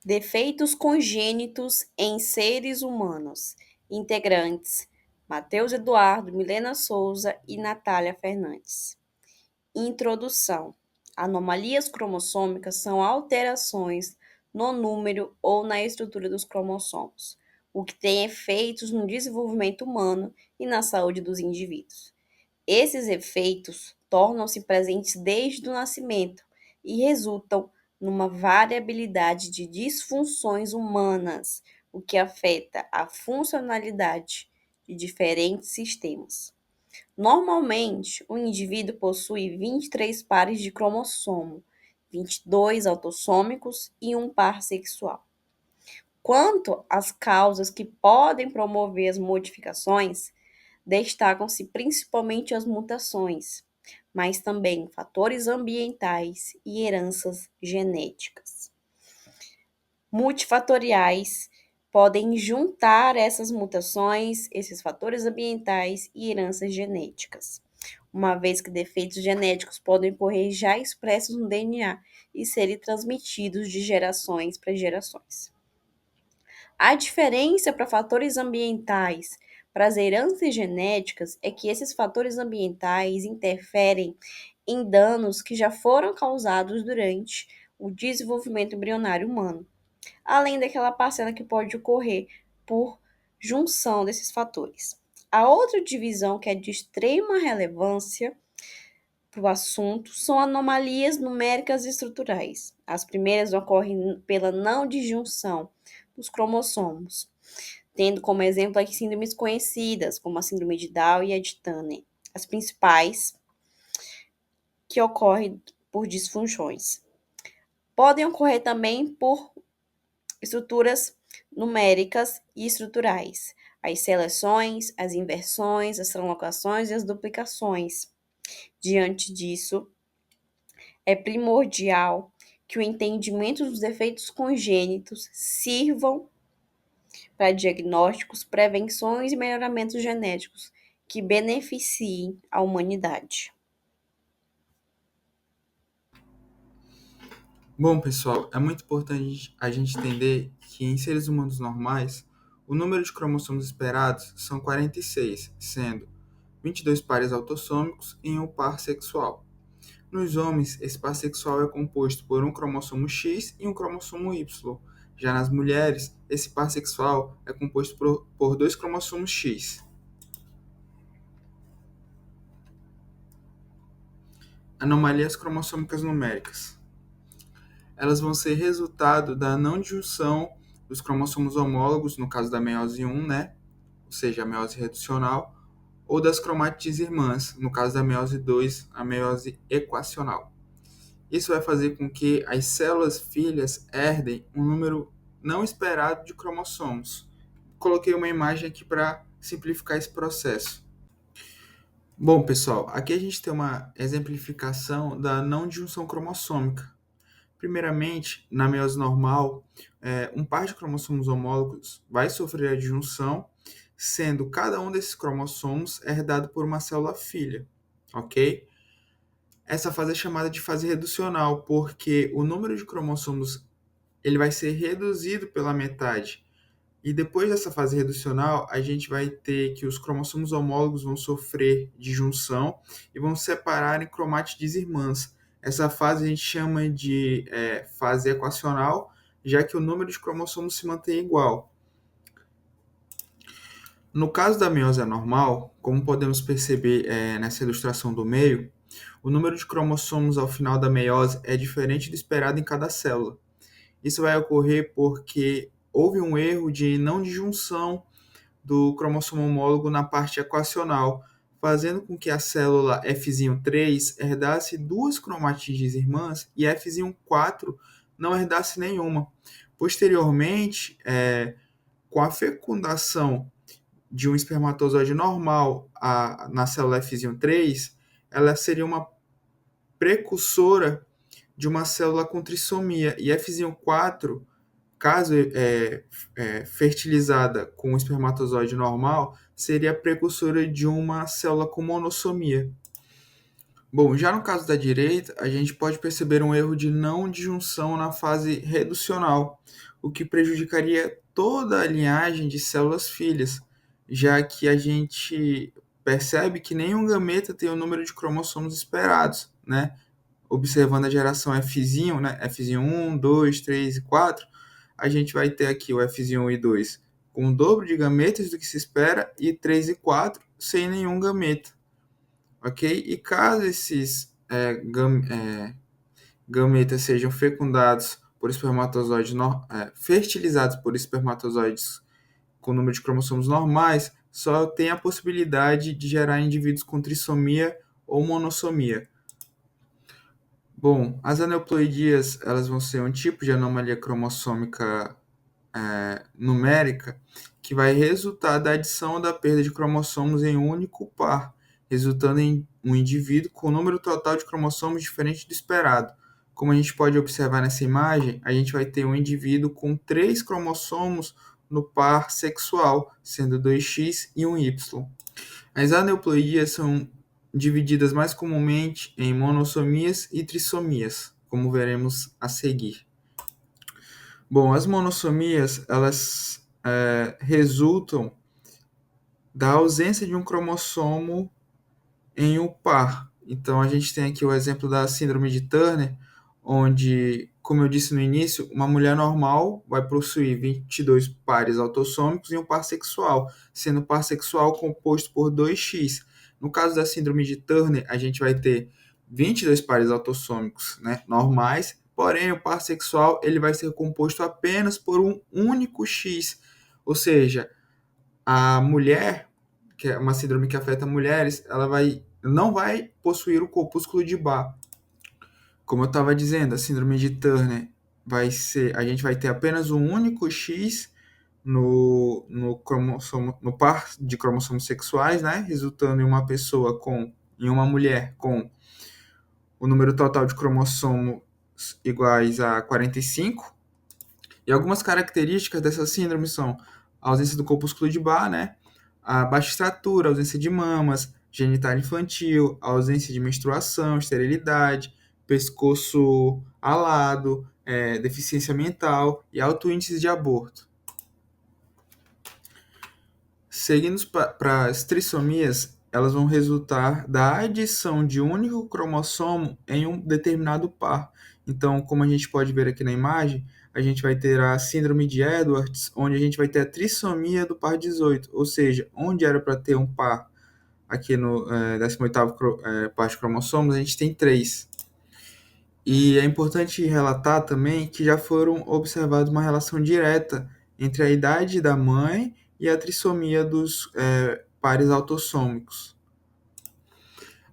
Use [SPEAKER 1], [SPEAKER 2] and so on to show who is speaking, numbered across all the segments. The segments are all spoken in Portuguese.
[SPEAKER 1] Defeitos congênitos em seres humanos. Integrantes: Matheus Eduardo, Milena Souza e Natália Fernandes. Introdução: anomalias cromossômicas são alterações no número ou na estrutura dos cromossomos, o que tem efeitos no desenvolvimento humano e na saúde dos indivíduos. Esses efeitos tornam-se presentes desde o nascimento e resultam numa variabilidade de disfunções humanas, o que afeta a funcionalidade de diferentes sistemas. Normalmente, o indivíduo possui 23 pares de cromossomo, 22 autossômicos e um par sexual. Quanto às causas que podem promover as modificações, destacam-se principalmente as mutações, mas também fatores ambientais e heranças genéticas. Multifatoriais podem juntar essas mutações, esses fatores ambientais e heranças genéticas, uma vez que defeitos genéticos podem ocorrer já expressos no DNA e serem transmitidos de gerações para gerações. A diferença para fatores ambientais para as heranças genéticas é que esses fatores ambientais interferem em danos que já foram causados durante o desenvolvimento embrionário humano, além daquela parcela que pode ocorrer por junção desses fatores. A outra divisão que é de extrema relevância para o assunto são anomalias numéricas e estruturais. As primeiras ocorrem pela não disjunção dos cromossomos, tendo como exemplo as síndromes conhecidas, como a síndrome de Down e a de Turner, as principais que ocorrem por disfunções. Podem ocorrer também por estruturas numéricas e estruturais, as seleções, as inversões, as translocações e as duplicações. Diante disso, é primordial que o entendimento dos defeitos congênitos sirvam para diagnósticos, prevenções e melhoramentos genéticos que beneficiem a humanidade.
[SPEAKER 2] Bom, pessoal, é muito importante a gente entender que em seres humanos normais, o número de cromossomos esperados são 46, sendo 22 pares autossômicos e um par sexual. Nos homens, esse par sexual é composto por um cromossomo X e um cromossomo Y. Já nas mulheres, esse par sexual é composto por dois cromossomos X. Anomalias cromossômicas numéricas. Elas vão ser resultado da não disjunção dos cromossomos homólogos, no caso da meiose 1, né? Ou seja, a meiose reducional, ou das cromátides irmãs, no caso da meiose 2, a meiose equacional. Isso vai fazer com que as células filhas herdem um número não esperado de cromossomos. Coloquei uma imagem aqui para simplificar esse processo. Bom, pessoal, aqui a gente tem uma exemplificação da não disjunção cromossômica. Primeiramente, na meiose normal, um par de cromossomos homólogos vai sofrer a disjunção, sendo cada um desses cromossomos herdado por uma célula filha, ok? Essa fase é chamada de fase reducional, porque o número de cromossomos ele vai ser reduzido pela metade. E depois dessa fase reducional, a gente vai ter que os cromossomos homólogos vão sofrer disjunção e vão se separar em cromátides irmãs. Essa fase a gente chama de fase equacional, já que o número de cromossomos se mantém igual. No caso da meiose anormal, como podemos perceber nessa ilustração do meio, o número de cromossomos ao final da meiose é diferente do esperado em cada célula. Isso vai ocorrer porque houve um erro de não disjunção do cromossomo homólogo na parte equacional, fazendo com que a célula F3 herdasse duas cromátides irmãs e F4 não herdasse nenhuma. Posteriormente, com a fecundação de um espermatozoide normal na célula F3, ela seria uma precursora de uma célula com trissomia. E F4, caso fertilizada com um espermatozoide normal, seria precursora de uma célula com monossomia. Bom, já no caso da direita, a gente pode perceber um erro de não disjunção na fase reducional, o que prejudicaria toda a linhagem de células filhas, já que a gente percebe que nenhum gameta tem o número de cromossomos esperados, né? Observando a geração Fzinho, né? Fzinho 1, 2, 3 e 4, a gente vai ter aqui o Fzinho 1 e 2 com o dobro de gametas do que se espera e 3 e 4 sem nenhum gameta, ok? E caso esses gametas sejam fecundados por espermatozoides, fertilizados por espermatozoides com número de cromossomos normais, só tem a possibilidade de gerar indivíduos com trissomia ou monossomia. Bom, as aneuploidias elas vão ser um tipo de anomalia cromossômica numérica que vai resultar da adição ou da perda de cromossomos em um único par, resultando em um indivíduo com o número total de cromossomos diferente do esperado. Como a gente pode observar nessa imagem, a gente vai ter um indivíduo com 3 cromossomos no par sexual, sendo 2X e um Y. As aneuploidias são divididas mais comumente em monossomias e trissomias, como veremos a seguir. Bom, as monossomias, elas resultam da ausência de um cromossomo em um par. Então, a gente tem aqui o exemplo da síndrome de Turner, onde, como eu disse no início, uma mulher normal vai possuir 22 pares autossômicos e um par sexual, sendo o par sexual composto por 2x. No caso da síndrome de Turner, a gente vai ter 22 pares autossômicos, né, normais, porém o par sexual ele vai ser composto apenas por um único X, ou seja, a mulher, que é uma síndrome que afeta mulheres, não vai possuir o corpúsculo de Barr. Como eu estava dizendo, a síndrome de Turner a gente vai ter apenas um único X no par de cromossomos sexuais, né? Resultando em uma mulher com o número total de cromossomos iguais a 45. E algumas características dessa síndrome são a ausência do corpúsculo de Barr, né? A baixa estatura, a ausência de mamas, genital infantil, a ausência de menstruação, esterilidade, pescoço alado, deficiência mental e alto índice de aborto. Seguindo para as trissomias, elas vão resultar da adição de um único cromossomo em um determinado par. Então, como a gente pode ver aqui na imagem, a gente vai ter a síndrome de Edwards, onde a gente vai ter a trissomia do par 18, ou seja, onde era para ter um par aqui no 18º par de cromossomos, a gente tem 3. E é importante relatar também que já foram observados uma relação direta entre a idade da mãe e a trissomia dos pares autossômicos.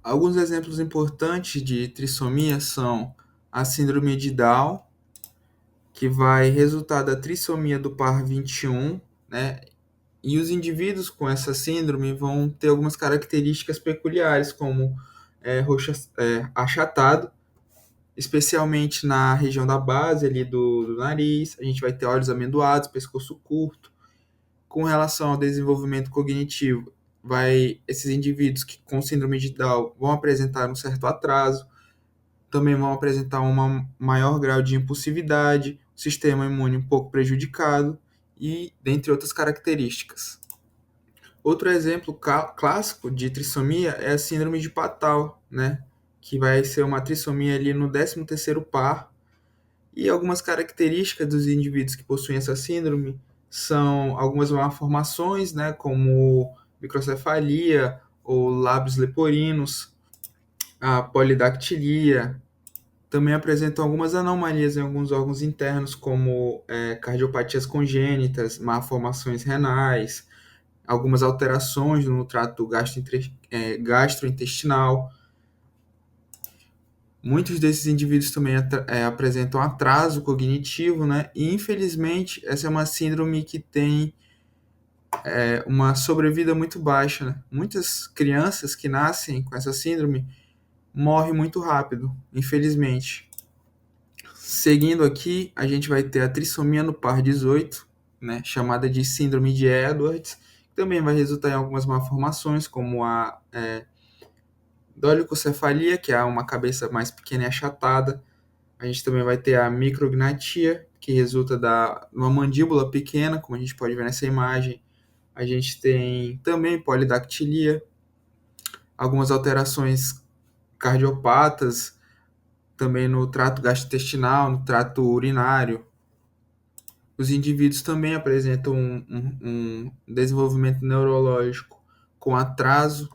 [SPEAKER 2] Alguns exemplos importantes de trissomia são a síndrome de Down, que vai resultar da trissomia do par 21, né? E os indivíduos com essa síndrome vão ter algumas características peculiares, como achatado, especialmente na região da base ali do nariz. A gente vai ter olhos amendoados, pescoço curto. Com relação ao desenvolvimento cognitivo, esses indivíduos com síndrome de Down vão apresentar um certo atraso, também vão apresentar um maior grau de impulsividade, sistema imune um pouco prejudicado e dentre outras características. Outro exemplo clássico de trissomia é a síndrome de Patau, né? Que vai ser uma trissomia ali no 13º par. E algumas características dos indivíduos que possuem essa síndrome são algumas malformações, né? Como microcefalia ou lábios leporinos, a polidactilia. Também apresentam algumas anomalias em alguns órgãos internos, como cardiopatias congênitas, malformações renais, algumas alterações no trato gastrointestinal. Muitos desses indivíduos também apresentam atraso cognitivo, né? E infelizmente essa é uma síndrome que tem uma sobrevida muito baixa, né? Muitas crianças que nascem com essa síndrome morrem muito rápido, infelizmente. Seguindo aqui, a gente vai ter a trissomia no par 18, né? Chamada de síndrome de Edwards, que também vai resultar em algumas malformações, como a Dolicocefalia, que é uma cabeça mais pequena e achatada. A gente também vai ter a micrognatia, que resulta da uma mandíbula pequena, como a gente pode ver nessa imagem. A gente tem também polidactilia, algumas alterações cardiopatas, também no trato gastrointestinal, no trato urinário. Os indivíduos também apresentam um desenvolvimento neurológico com atraso.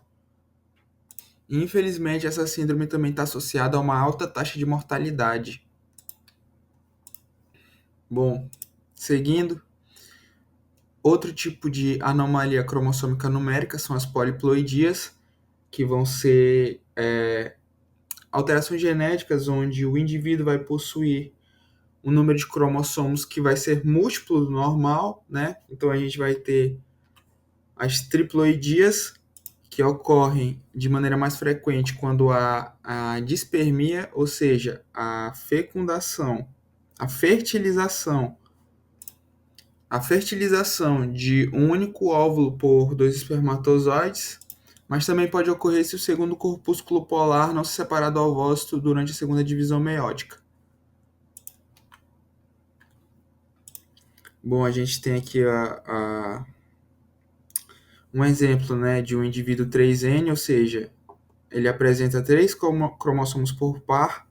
[SPEAKER 2] E, infelizmente, essa síndrome também está associada a uma alta taxa de mortalidade. Bom, seguindo, outro tipo de anomalia cromossômica numérica são as poliploidias, que vão ser alterações genéticas onde o indivíduo vai possuir um número de cromossomos que vai ser múltiplo do normal, né? Então a gente vai ter as triploidias, que ocorrem de maneira mais frequente quando há a dispermia, ou seja, a fecundação, a fertilização a fertilização de um único óvulo por dois espermatozoides, mas também pode ocorrer se o segundo corpúsculo polar não se separar do ovócito durante a segunda divisão meiótica. Bom, a gente tem aqui um exemplo, né, de um indivíduo 3N, ou seja, ele apresenta 3 cromossomos por par,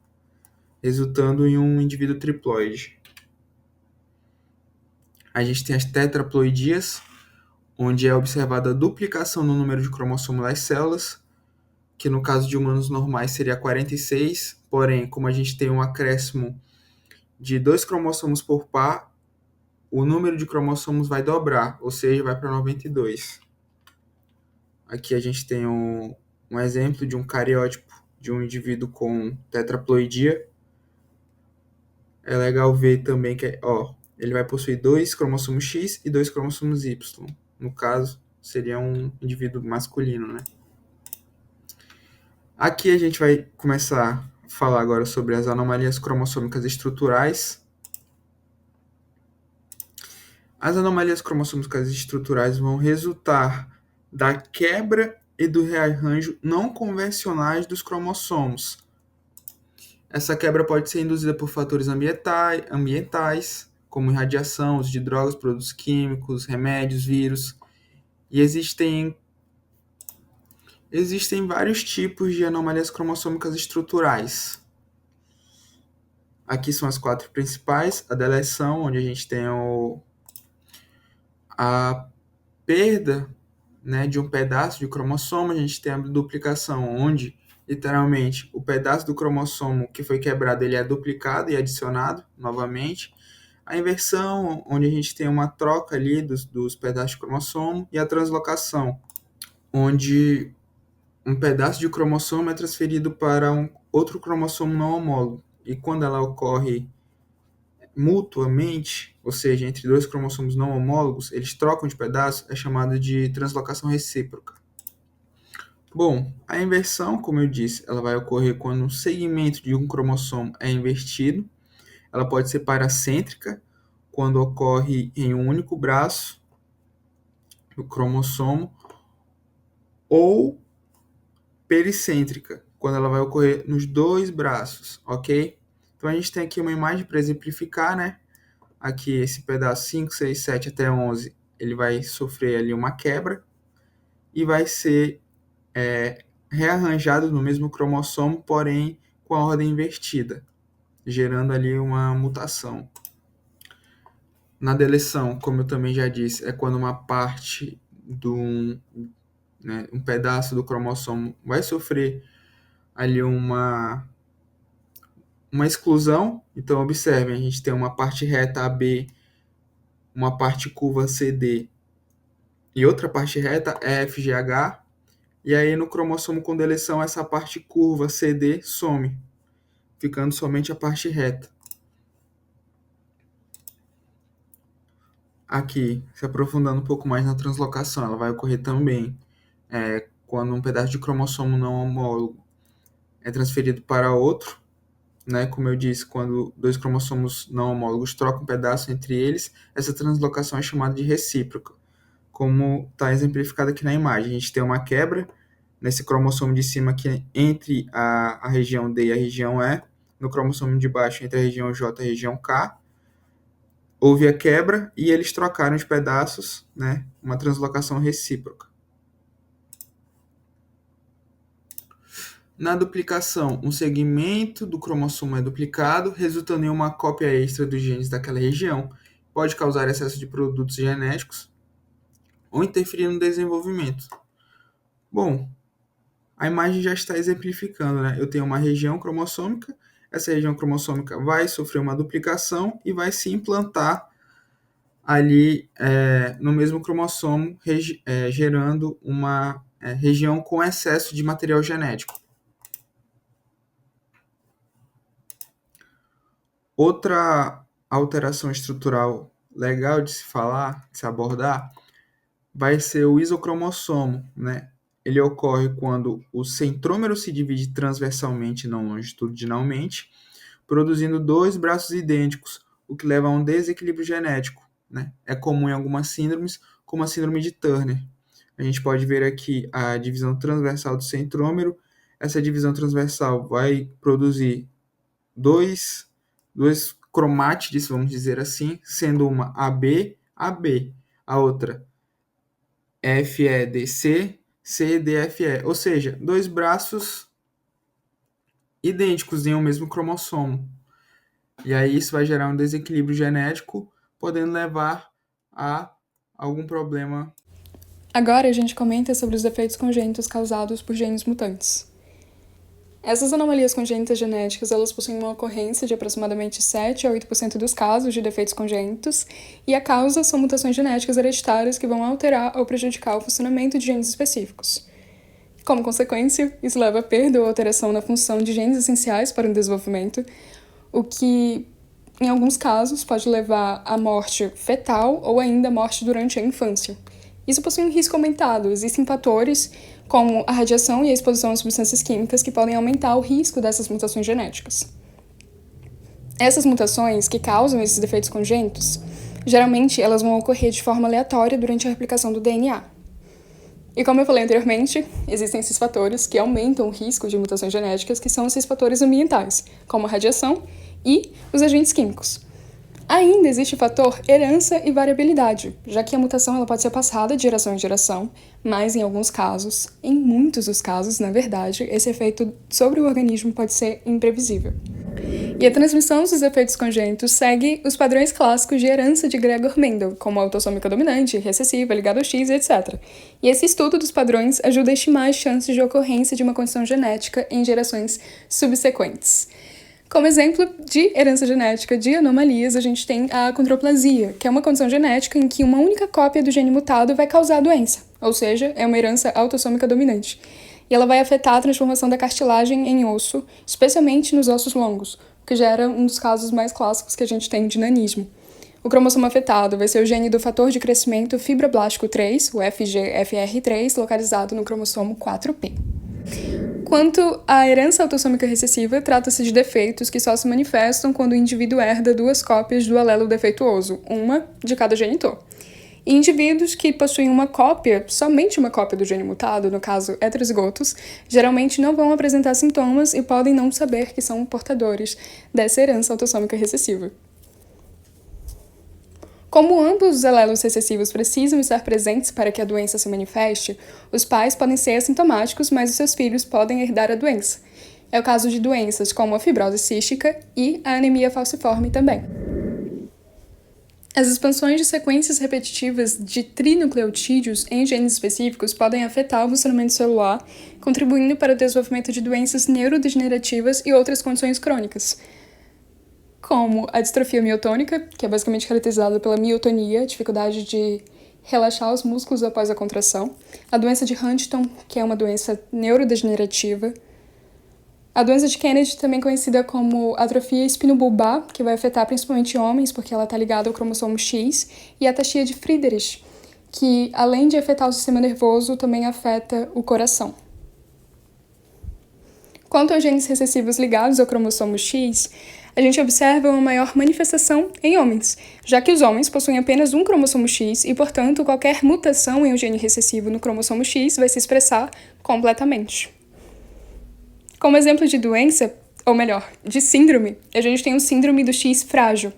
[SPEAKER 2] resultando em um indivíduo triploide. A gente tem as tetraploidias, onde é observada a duplicação no número de cromossomos das células, que no caso de humanos normais seria 46, porém, como a gente tem um acréscimo de 2 cromossomos por par, o número de cromossomos vai dobrar, ou seja, vai para 92. Aqui a gente tem um exemplo de um cariótipo de um indivíduo com tetraploidia. É legal ver também que ele vai possuir 2 cromossomos X e 2 cromossomos Y. No caso, seria um indivíduo masculino, né? Aqui a gente vai começar a falar agora sobre as anomalias cromossômicas estruturais. As anomalias cromossômicas estruturais vão resultar da quebra e do rearranjo não convencionais dos cromossomos. Essa quebra pode ser induzida por fatores ambientais, como irradiação, uso de drogas, produtos químicos, remédios, vírus. E existem vários tipos de anomalias cromossômicas estruturais. Aqui são as 4 principais: a deleção, onde a gente tem a perda, né, de um pedaço de cromossomo. A gente tem a duplicação, onde literalmente o pedaço do cromossomo que foi quebrado ele é duplicado e adicionado novamente. A inversão, onde a gente tem uma troca ali dos pedaços de cromossomo. E a translocação, onde um pedaço de cromossomo é transferido para um outro cromossomo não homólogo. E quando ela ocorre mutuamente, ou seja, entre 2 cromossomos não homólogos, eles trocam de pedaço, é chamada de translocação recíproca. Bom, a inversão, como eu disse, ela vai ocorrer quando um segmento de um cromossomo é invertido. Ela pode ser paracêntrica, quando ocorre em um único braço do cromossomo, ou pericêntrica, quando ela vai ocorrer nos 2 braços, ok? Então a gente tem aqui uma imagem para exemplificar, né? Aqui esse pedaço 5, 6, 7 até 11, ele vai sofrer ali uma quebra e vai ser rearranjado no mesmo cromossomo, porém com a ordem invertida, gerando ali uma mutação. Na deleção, como eu também já disse, é quando uma parte um pedaço do cromossomo vai sofrer ali uma exclusão. Então, observem, a gente tem uma parte reta AB, uma parte curva CD e outra parte reta EFGH. E aí, no cromossomo com deleção, essa parte curva CD some, ficando somente a parte reta. Aqui, se aprofundando um pouco mais na translocação, ela vai ocorrer também quando um pedaço de cromossomo não homólogo é transferido para outro, né? Como eu disse, quando 2 cromossomos não homólogos trocam um pedaço entre eles, essa translocação é chamada de recíproca, como está exemplificado aqui na imagem. A gente tem uma quebra nesse cromossomo de cima aqui entre a região D e a região E, no cromossomo de baixo entre a região J e a região K, houve a quebra e eles trocaram os pedaços, né, uma translocação recíproca. Na duplicação, um segmento do cromossomo é duplicado, resultando em uma cópia extra dos genes daquela região. Pode causar excesso de produtos genéticos ou interferir no desenvolvimento. Bom, a imagem já está exemplificando, né? Eu tenho uma região cromossômica, essa região cromossômica vai sofrer uma duplicação e vai se implantar ali no mesmo cromossomo, gerando uma região com excesso de material genético. Outra alteração estrutural legal de se falar, de se abordar, vai ser o isocromossomo, né? Ele ocorre quando o centrômero se divide transversalmente e não longitudinalmente, produzindo dois braços idênticos, o que leva a um desequilíbrio genético, né? É comum em algumas síndromes, como a síndrome de Turner. A gente pode ver aqui a divisão transversal do centrômero. Essa divisão transversal vai produzir dois cromátides, vamos dizer assim, sendo uma AB, AB, a outra FEDC, CDFE, ou seja, dois braços idênticos em um mesmo cromossomo. E aí isso vai gerar um desequilíbrio genético, podendo levar a algum problema.
[SPEAKER 3] Agora a gente comenta sobre os defeitos congênitos causados por genes mutantes. Essas anomalias congênitas genéticas, elas possuem uma ocorrência de aproximadamente 7 a 8% dos casos de defeitos congênitos, e a causa são mutações genéticas hereditárias que vão alterar ou prejudicar o funcionamento de genes específicos. Como consequência, isso leva a perda ou alteração na função de genes essenciais para o desenvolvimento, o que, em alguns casos, pode levar à morte fetal ou ainda à morte durante a infância. Isso possui um risco aumentado. Existem fatores como a radiação e a exposição a substâncias químicas que podem aumentar o risco dessas mutações genéticas. Essas mutações que causam esses defeitos congênitos, geralmente elas vão ocorrer de forma aleatória durante a replicação do DNA. E como eu falei anteriormente, existem esses fatores que aumentam o risco de mutações genéticas, que são esses fatores ambientais, como a radiação e os agentes químicos. Ainda existe o fator herança e variabilidade, já que a mutação ela pode ser passada de geração em geração, mas em alguns casos, em muitos dos casos, na verdade, esse efeito sobre o organismo pode ser imprevisível. E a transmissão dos efeitos congênitos segue os padrões clássicos de herança de Gregor Mendel, como a autossômica dominante, recessiva, ligada ao X, etc. E esse estudo dos padrões ajuda a estimar as chances de ocorrência de uma condição genética em gerações subsequentes. Como exemplo de herança genética de anomalias, a gente tem a acondroplasia, que é uma condição genética em que uma única cópia do gene mutado vai causar a doença, ou seja, é uma herança autossômica dominante. E ela vai afetar a transformação da cartilagem em osso, especialmente nos ossos longos, o que gera um dos casos mais clássicos que a gente tem de nanismo. O cromossomo afetado vai ser o gene do fator de crescimento fibroblástico 3, o FGFR3, localizado no cromossomo 4P. Quanto à herança autossômica recessiva, trata-se de defeitos que só se manifestam quando o indivíduo herda duas cópias do alelo defeituoso, uma de cada genitor. E indivíduos que possuem uma cópia, somente uma cópia do gene mutado, no caso heterozigotos, geralmente não vão apresentar sintomas e podem não saber que são portadores dessa herança autossômica recessiva. Como ambos os alelos recessivos precisam estar presentes para que a doença se manifeste, os pais podem ser assintomáticos, mas os seus filhos podem herdar a doença. É o caso de doenças como a fibrose cística e a anemia falciforme também. As expansões de sequências repetitivas de trinucleotídeos em genes específicos podem afetar o funcionamento celular, contribuindo para o desenvolvimento de doenças neurodegenerativas e outras condições crônicas, como a distrofia miotônica, que é basicamente caracterizada pela miotonia, dificuldade de relaxar os músculos após a contração, a doença de Huntington, que é uma doença neurodegenerativa, a doença de Kennedy, também conhecida como atrofia espinobulbar, que vai afetar principalmente homens, porque ela está ligada ao cromossomo X, e a ataxia de Friedreich, que além de afetar o sistema nervoso, também afeta o coração. Quanto aos genes recessivos ligados ao cromossomo X, a gente observa uma maior manifestação em homens, já que os homens possuem apenas um cromossomo X e, portanto, qualquer mutação em um gene recessivo no cromossomo X vai se expressar completamente. Como exemplo de doença, ou melhor, de síndrome, a gente tem o síndrome do X frágil,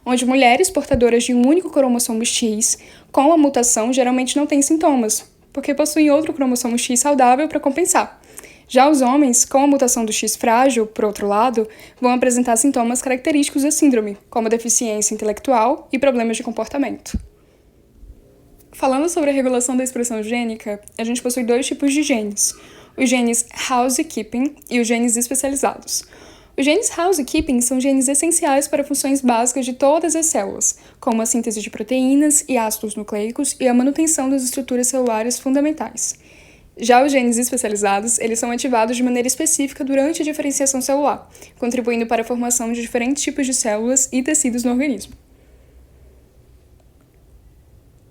[SPEAKER 3] onde mulheres portadoras de um único cromossomo X com a mutação geralmente não têm sintomas, porque possuem outro cromossomo X saudável para compensar. Já os homens, com a mutação do X frágil, por outro lado, vão apresentar sintomas característicos da síndrome, como deficiência intelectual e problemas de comportamento. Falando sobre a regulação da expressão gênica, a gente possui dois tipos de genes, os genes housekeeping e os genes especializados. Os genes housekeeping são genes essenciais para funções básicas de todas as células, como a síntese de proteínas e ácidos nucleicos e a manutenção das estruturas celulares fundamentais. Já os genes especializados, eles são ativados de maneira específica durante a diferenciação celular, contribuindo para a formação de diferentes tipos de células e tecidos no organismo.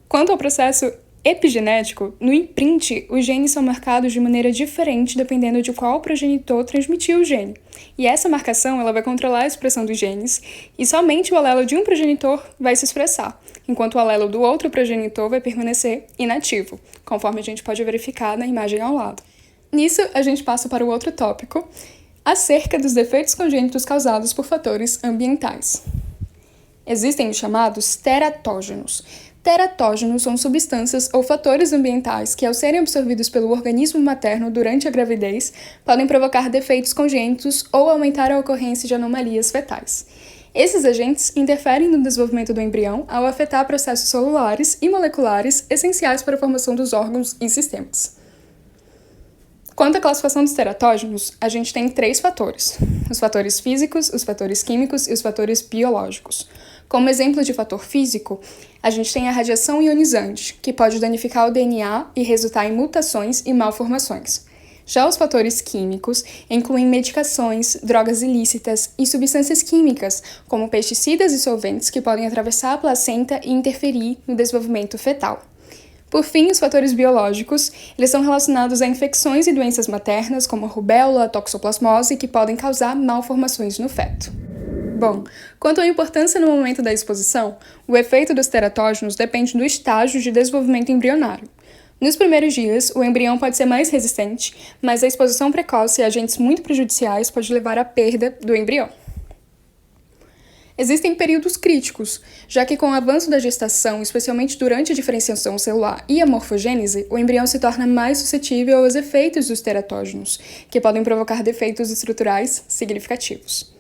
[SPEAKER 3] Quanto ao processo epigenético, no imprint, os genes são marcados de maneira diferente dependendo de qual progenitor transmitiu o gene. E essa marcação ela vai controlar a expressão dos genes, e somente o alelo de um progenitor vai se expressar, enquanto o alelo do outro progenitor vai permanecer inativo, conforme a gente pode verificar na imagem ao lado. Nisso, a gente passa para o outro tópico, acerca dos defeitos congênitos causados por fatores ambientais. Existem os chamados teratógenos. Teratógenos são substâncias ou fatores ambientais que, ao serem absorvidos pelo organismo materno durante a gravidez, podem provocar defeitos congênitos ou aumentar a ocorrência de anomalias fetais. Esses agentes interferem no desenvolvimento do embrião ao afetar processos celulares e moleculares essenciais para a formação dos órgãos e sistemas. Quanto à classificação dos teratógenos, a gente tem 3 fatores: os fatores físicos, os fatores químicos e os fatores biológicos. Como exemplo de fator físico, a gente tem a radiação ionizante, que pode danificar o DNA e resultar em mutações e malformações. Já os fatores químicos incluem medicações, drogas ilícitas e substâncias químicas, como pesticidas e solventes que podem atravessar a placenta e interferir no desenvolvimento fetal. Por fim, os fatores biológicos, eles são relacionados a infecções e doenças maternas, como a rubéola, a toxoplasmose, que podem causar malformações no feto. Bom, quanto à importância no momento da exposição, o efeito dos teratógenos depende do estágio de desenvolvimento embrionário. Nos primeiros dias, o embrião pode ser mais resistente, mas a exposição precoce a agentes muito prejudiciais pode levar à perda do embrião. Existem períodos críticos, já que com o avanço da gestação, especialmente durante a diferenciação celular e a morfogênese, o embrião se torna mais suscetível aos efeitos dos teratógenos, que podem provocar defeitos estruturais significativos.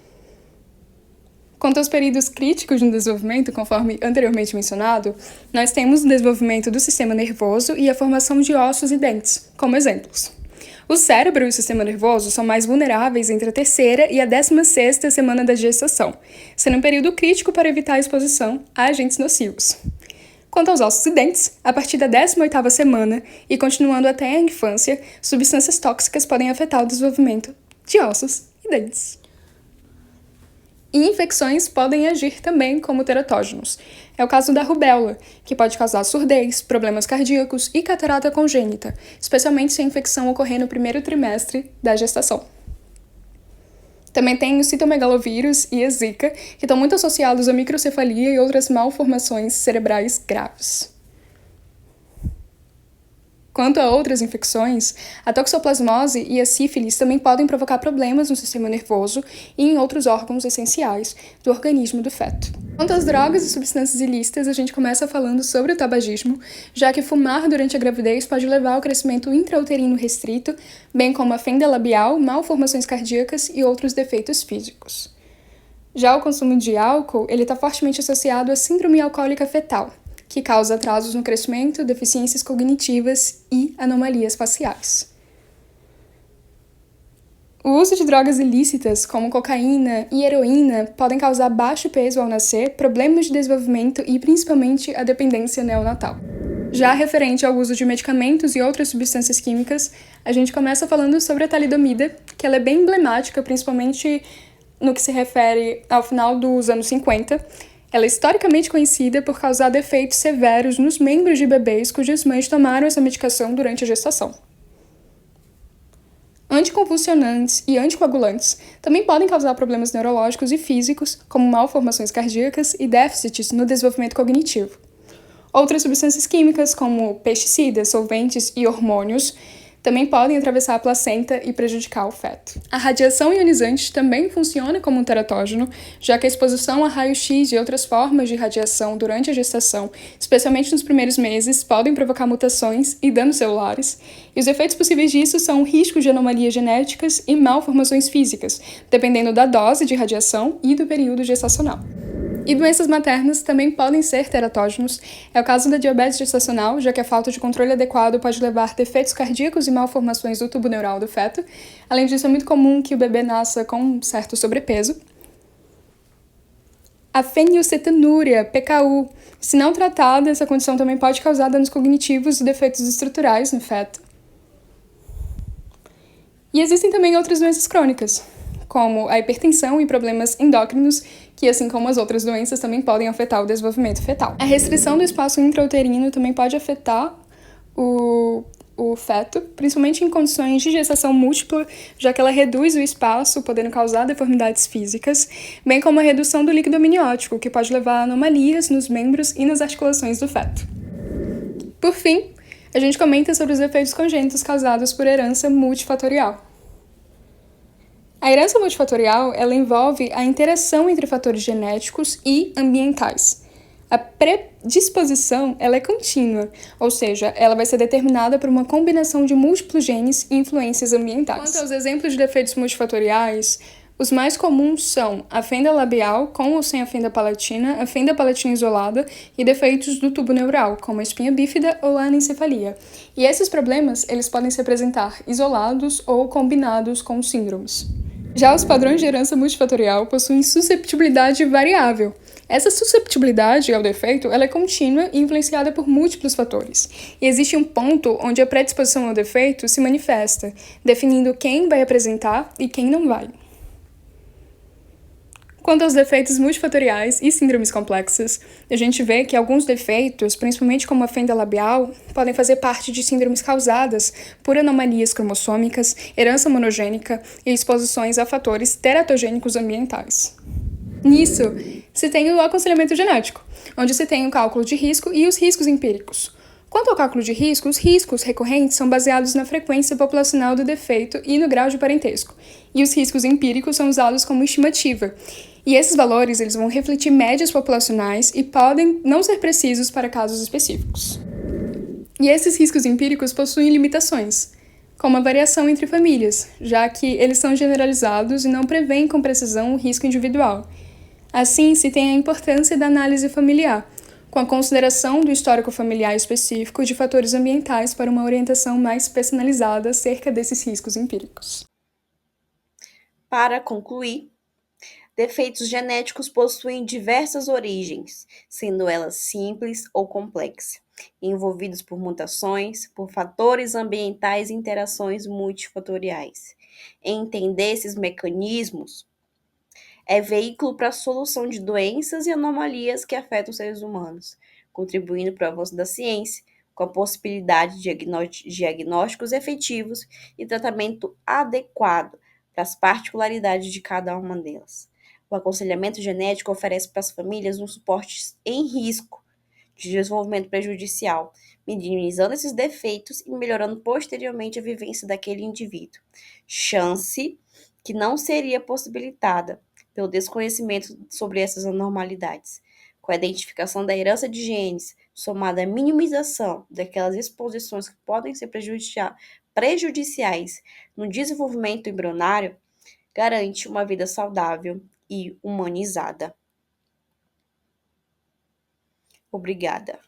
[SPEAKER 3] Quanto aos períodos críticos no desenvolvimento, conforme anteriormente mencionado, nós temos o desenvolvimento do sistema nervoso e a formação de ossos e dentes, como exemplos. O cérebro e o sistema nervoso são mais vulneráveis entre a 3ª e a 16ª semana da gestação, sendo um período crítico para evitar a exposição a agentes nocivos. Quanto aos ossos e dentes, a partir da 18ª semana e continuando até a infância, substâncias tóxicas podem afetar o desenvolvimento de ossos e dentes. E infecções podem agir também como teratógenos. É o caso da rubéola, que pode causar surdez, problemas cardíacos e catarata congênita, especialmente se a infecção ocorrer no primeiro trimestre da gestação. Também tem o citomegalovírus e a zika, que estão muito associados à microcefalia e outras malformações cerebrais graves. Quanto a outras infecções, a toxoplasmose e a sífilis também podem provocar problemas no sistema nervoso e em outros órgãos essenciais do organismo do feto. Quanto às drogas e substâncias ilícitas, a gente começa falando sobre o tabagismo, já que fumar durante a gravidez pode levar ao crescimento intrauterino restrito, bem como a fenda labial, malformações cardíacas e outros defeitos físicos. Já o consumo de álcool, ele está fortemente associado à síndrome alcoólica fetal, que causa atrasos no crescimento, deficiências cognitivas e anomalias faciais. O uso de drogas ilícitas, como cocaína e heroína, podem causar baixo peso ao nascer, problemas de desenvolvimento e, principalmente, a dependência neonatal. Já referente ao uso de medicamentos e outras substâncias químicas, a gente começa falando sobre a talidomida, que ela é bem emblemática, principalmente no que se refere ao final dos anos 50, ela é historicamente conhecida por causar defeitos severos nos membros de bebês cujas mães tomaram essa medicação durante a gestação. anticonvulsionantes e anticoagulantes também podem causar problemas neurológicos e físicos, como malformações cardíacas e déficits no desenvolvimento cognitivo. Outras substâncias químicas, como pesticidas, solventes e hormônios, também podem atravessar a placenta e prejudicar o feto. A radiação ionizante também funciona como um teratógeno, já que a exposição a raio-x e outras formas de radiação durante a gestação, especialmente nos primeiros meses, podem provocar mutações e danos celulares, e os efeitos possíveis disso são riscos de anomalias genéticas e malformações físicas, dependendo da dose de radiação e do período gestacional. E doenças maternas também podem ser teratógenos. É o caso da diabetes gestacional, já que a falta de controle adequado pode levar a defeitos cardíacos e malformações do tubo neural do feto. Além disso, é muito comum que o bebê nasça com um certo sobrepeso. A fenilcetonúria, PKU. Se não tratada, essa condição também pode causar danos cognitivos e defeitos estruturais no feto. E existem também outras doenças crônicas, como a hipertensão e problemas endócrinos, que, assim como as outras doenças, também podem afetar o desenvolvimento fetal. A restrição do espaço intrauterino também pode afetar o feto, principalmente em condições de gestação múltipla, já que ela reduz o espaço, podendo causar deformidades físicas, bem como a redução do líquido amniótico, que pode levar a anomalias nos membros e nas articulações do feto. Por fim, a gente comenta sobre os efeitos congênitos causados por herança multifatorial. A herança multifatorial, ela envolve a interação entre fatores genéticos e ambientais. A predisposição, ela é contínua, ou seja, ela vai ser determinada por uma combinação de múltiplos genes e influências ambientais. Quanto aos exemplos de defeitos multifatoriais, os mais comuns são a fenda labial, com ou sem a fenda palatina isolada e defeitos do tubo neural, como a espinha bífida ou a anencefalia. E esses problemas, eles podem se apresentar isolados ou combinados com síndromes. Já os padrões de herança multifatorial possuem susceptibilidade variável. Essa susceptibilidade ao defeito ela é contínua e influenciada por múltiplos fatores. E existe um ponto onde a predisposição ao defeito se manifesta, definindo quem vai apresentar e quem não vai. Quanto aos defeitos multifatoriais e síndromes complexas, a gente vê que alguns defeitos, principalmente como a fenda labial, podem fazer parte de síndromes causadas por anomalias cromossômicas, herança monogênica e exposições a fatores teratogênicos ambientais. Nisso, se tem o aconselhamento genético, onde se tem o cálculo de risco e os riscos empíricos. Quanto ao cálculo de risco, os riscos recorrentes são baseados na frequência populacional do defeito e no grau de parentesco, e os riscos empíricos são usados como estimativa. E esses valores eles vão refletir médias populacionais e podem não ser precisos para casos específicos. E esses riscos empíricos possuem limitações, como a variação entre famílias, já que eles são generalizados e não prevêem com precisão o risco individual. Assim, se tem a importância da análise familiar, com a consideração do histórico familiar específico de fatores ambientais para uma orientação mais personalizada acerca desses riscos empíricos.
[SPEAKER 1] Para concluir, defeitos genéticos possuem diversas origens, sendo elas simples ou complexas, envolvidos por mutações, por fatores ambientais e interações multifatoriais. Entender esses mecanismos é veículo para a solução de doenças e anomalias que afetam os seres humanos, contribuindo para o avanço da ciência, com a possibilidade de diagnósticos efetivos e tratamento adequado para as particularidades de cada uma delas. O aconselhamento genético oferece para as famílias um suporte em risco de desenvolvimento prejudicial, minimizando esses defeitos e melhorando posteriormente a vivência daquele indivíduo. Chance que não seria possibilitada pelo desconhecimento sobre essas anormalidades. Com a identificação da herança de genes, somada à minimização daquelas exposições que podem ser prejudiciais no desenvolvimento embrionário, garante uma vida saudável e humanizada. Obrigada.